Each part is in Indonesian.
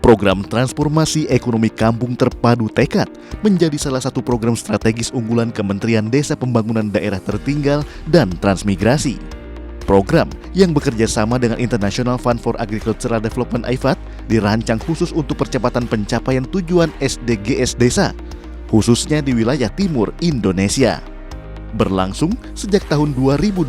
Program Transformasi Ekonomi Kampung Terpadu Tekad menjadi salah satu program strategis unggulan Kementerian Desa Pembangunan Daerah Tertinggal dan Transmigrasi. Program yang bekerja sama dengan International Fund for Agricultural Development (IFAD) dirancang khusus untuk percepatan pencapaian tujuan SDGs desa, khususnya di wilayah timur Indonesia. Berlangsung sejak tahun 2020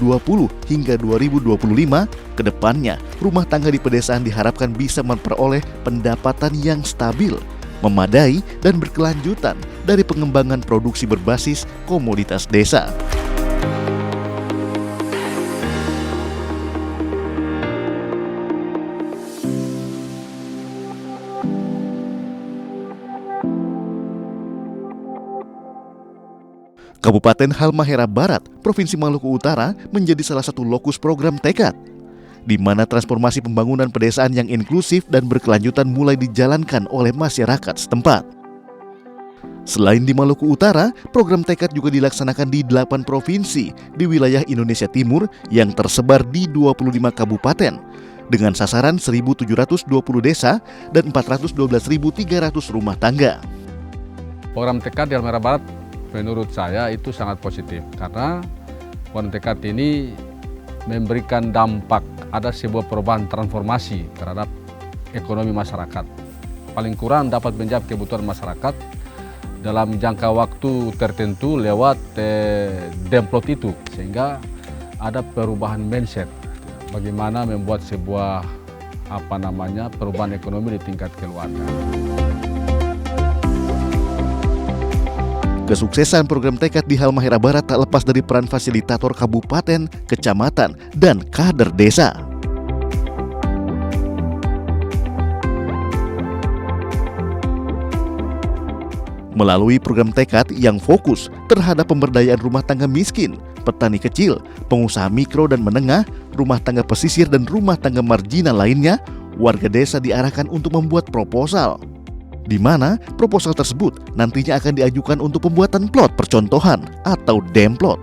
hingga 2025, kedepannya rumah tangga di pedesaan diharapkan bisa memperoleh pendapatan yang stabil, memadai, dan berkelanjutan dari pengembangan produksi berbasis komoditas desa. Kabupaten Halmahera Barat, Provinsi Maluku Utara menjadi salah satu lokus program Tekad, di mana transformasi pembangunan pedesaan yang inklusif dan berkelanjutan mulai dijalankan oleh masyarakat setempat. Selain di Maluku Utara, program Tekad juga dilaksanakan di 8 provinsi di wilayah Indonesia Timur yang tersebar di 25 kabupaten, dengan sasaran 1.720 desa dan 412.300 rumah tangga. Program Tekad di Halmahera Barat menurut saya itu sangat positif karena program Tekad ini memberikan dampak, ada sebuah perubahan transformasi terhadap ekonomi masyarakat. Paling kurang dapat menjawab kebutuhan masyarakat dalam jangka waktu tertentu lewat demplot itu, sehingga ada perubahan mindset bagaimana membuat sebuah perubahan ekonomi di tingkat keluarga. Kesuksesan program Tekad di Halmahera Barat tak lepas dari peran fasilitator kabupaten, kecamatan, dan kader desa. Melalui program Tekad yang fokus terhadap pemberdayaan rumah tangga miskin, petani kecil, pengusaha mikro dan menengah, rumah tangga pesisir dan rumah tangga marginal lainnya, warga desa diarahkan untuk membuat proposal, di mana proposal tersebut nantinya akan diajukan untuk pembuatan plot percontohan atau demplot.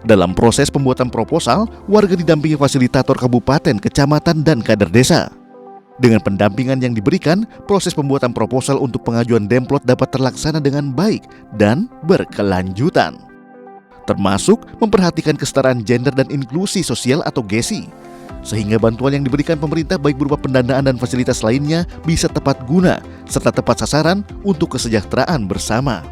Dalam proses pembuatan proposal, warga didampingi fasilitator kabupaten, kecamatan, dan kader desa. Dengan pendampingan yang diberikan, proses pembuatan proposal untuk pengajuan demplot dapat terlaksana dengan baik dan berkelanjutan, termasuk memperhatikan kesetaraan gender dan inklusi sosial atau GESI, sehingga bantuan yang diberikan pemerintah baik berupa pendanaan dan fasilitas lainnya bisa tepat guna serta tepat sasaran untuk kesejahteraan bersama.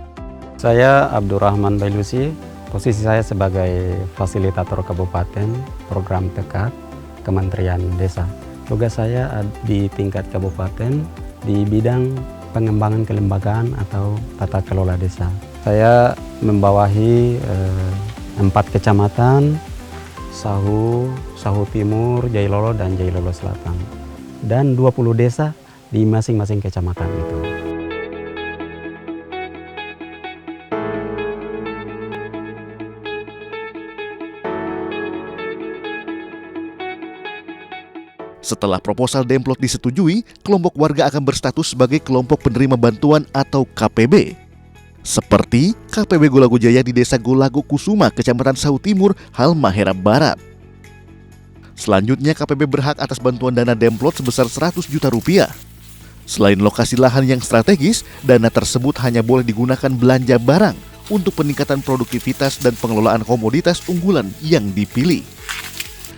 Saya Abdurrahman Bailusi, posisi saya sebagai fasilitator kabupaten program Tekad Kementerian Desa. Tugas saya di tingkat kabupaten di bidang pengembangan kelembagaan atau tata kelola desa. Saya membawahi 4 kecamatan, Sahu Timur, Jailolo, dan Jailolo Selatan, dan 20 desa di masing-masing kecamatan itu. Setelah proposal demplot disetujui, kelompok warga akan berstatus sebagai kelompok penerima bantuan atau KPB. Seperti KPB Golago Jaya di Desa Golago Kusuma, Kecamatan Sahu Timur, Halmahera Barat. Selanjutnya, KPB berhak atas bantuan dana demplot sebesar 100 juta rupiah. Selain lokasi lahan yang strategis, dana tersebut hanya boleh digunakan belanja barang untuk peningkatan produktivitas dan pengelolaan komoditas unggulan yang dipilih,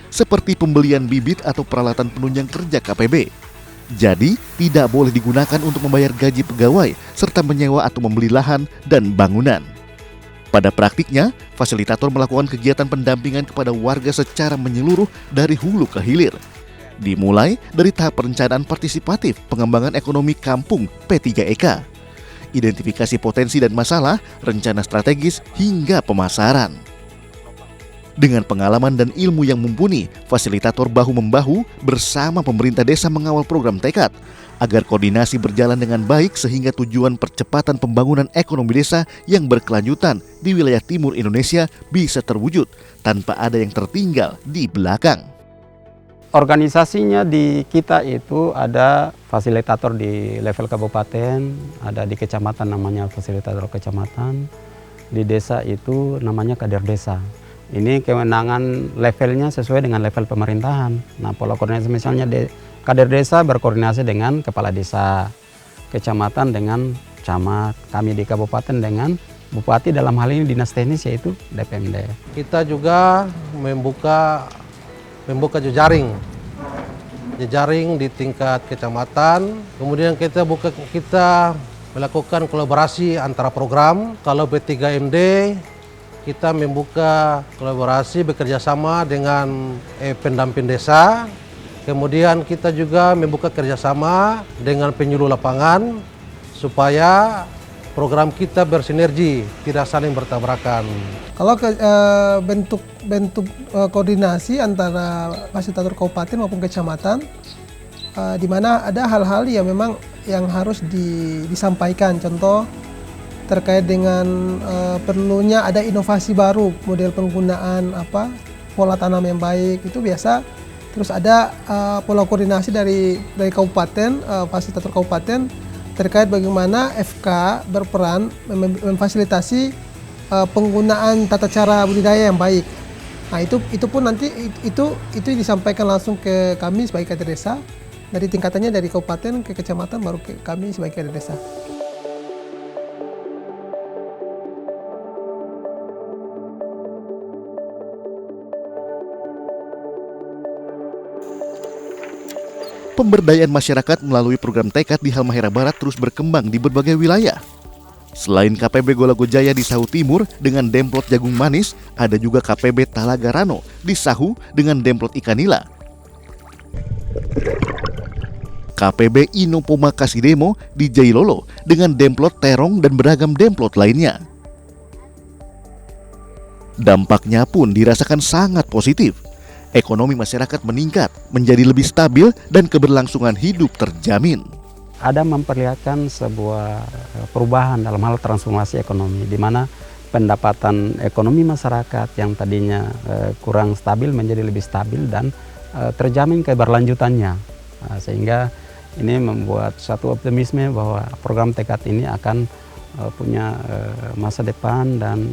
seperti pembelian bibit atau peralatan penunjang kerja KPB. Jadi, tidak boleh digunakan untuk membayar gaji pegawai serta menyewa atau membeli lahan dan bangunan. Pada praktiknya, fasilitator melakukan kegiatan pendampingan kepada warga secara menyeluruh dari hulu ke hilir, dimulai dari tahap perencanaan partisipatif pengembangan ekonomi kampung P3EK, identifikasi potensi dan masalah, rencana strategis, hingga pemasaran. Dengan pengalaman dan ilmu yang mumpuni, fasilitator bahu-membahu bersama pemerintah desa mengawal program Tekad agar koordinasi berjalan dengan baik sehingga tujuan percepatan pembangunan ekonomi desa yang berkelanjutan di wilayah timur Indonesia bisa terwujud tanpa ada yang tertinggal di belakang. Organisasinya di kita itu ada fasilitator di level kabupaten, ada di kecamatan namanya fasilitator kecamatan, di desa itu namanya kader desa. Ini kewenangan levelnya sesuai dengan level pemerintahan. Nah, pola koordinasi misalnya Kader desa berkoordinasi dengan kepala desa, kecamatan dengan camat, kami di kabupaten dengan bupati, dalam hal ini dinas teknis yaitu DPMD. Kita juga membuka jejaring di tingkat kecamatan. Kemudian kita melakukan kolaborasi antara program. Kalau P3MD kita membuka kolaborasi bekerjasama dengan pendamping desa. Kemudian kita juga membuka kerjasama dengan penyuluh lapangan supaya program kita bersinergi, tidak saling bertabrakan. Kalau bentuk koordinasi antara fasilitator kabupaten maupun kecamatan, di mana ada hal-hal yang memang yang harus disampaikan. Contoh terkait dengan perlunya ada inovasi baru, model penggunaan pola tanam yang baik itu biasa. Terus ada pola koordinasi dari kabupaten, fasilitator kabupaten terkait bagaimana FK berperan memfasilitasi penggunaan tata cara budidaya yang baik. Nah itu pun nanti itu disampaikan langsung ke kami sebagai kader desa, dari tingkatannya dari kabupaten ke kecamatan baru ke kami sebagai kader desa. Pemberdayaan masyarakat melalui program tekad di Halmahera Barat terus berkembang di berbagai wilayah. Selain KPB Golago Jaya di Sahu Timur dengan demplot jagung manis, ada juga KPB Talaga Rano di Sahu dengan demplot ikan nila. KPB Inopoma Kasidemo di Jailolo dengan demplot terong dan beragam demplot lainnya. Dampaknya pun dirasakan sangat positif. Ekonomi masyarakat meningkat, menjadi lebih stabil dan keberlangsungan hidup terjamin. Ada memperlihatkan sebuah perubahan dalam hal transformasi ekonomi, di mana pendapatan ekonomi masyarakat yang tadinya kurang stabil menjadi lebih stabil dan terjamin keberlanjutannya. Sehingga ini membuat suatu optimisme bahwa program tekad ini akan punya masa depan dan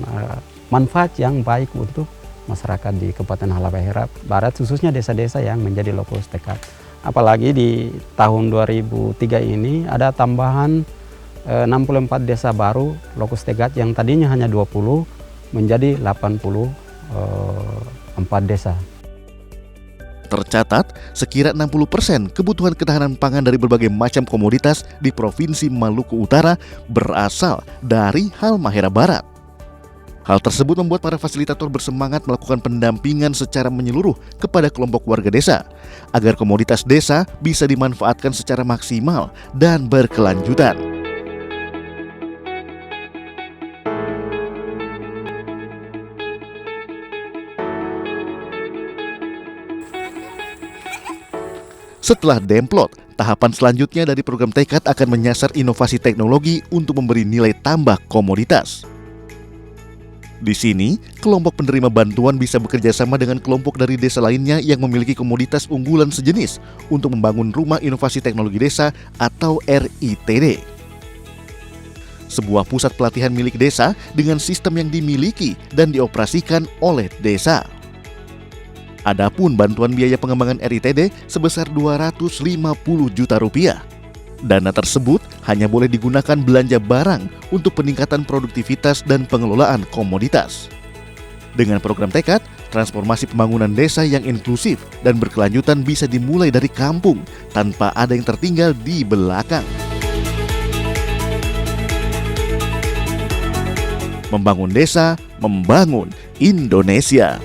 manfaat yang baik untuk masyarakat di Kabupaten Halmahera Barat, khususnya desa-desa yang menjadi lokus tekad. Apalagi di tahun 2003 ini ada tambahan 64 desa baru lokus tekad yang tadinya hanya 20 menjadi 84 desa. Tercatat, sekira 60% kebutuhan ketahanan pangan dari berbagai macam komoditas di Provinsi Maluku Utara berasal dari Halmahera Barat. Hal tersebut membuat para fasilitator bersemangat melakukan pendampingan secara menyeluruh kepada kelompok warga desa, agar komoditas desa bisa dimanfaatkan secara maksimal dan berkelanjutan. Setelah demplot, tahapan selanjutnya dari program tekad akan menyasar inovasi teknologi untuk memberi nilai tambah komoditas. Di sini, kelompok penerima bantuan bisa bekerja sama dengan kelompok dari desa lainnya yang memiliki komoditas unggulan sejenis untuk membangun Rumah Inovasi Teknologi Desa atau RITD. Sebuah pusat pelatihan milik desa dengan sistem yang dimiliki dan dioperasikan oleh desa. Adapun bantuan biaya pengembangan RITD sebesar Rp250 juta. Dana tersebut hanya boleh digunakan belanja barang untuk peningkatan produktivitas dan pengelolaan komoditas. Dengan program tekad, transformasi pembangunan desa yang inklusif dan berkelanjutan bisa dimulai dari kampung tanpa ada yang tertinggal di belakang. Membangun desa, membangun Indonesia.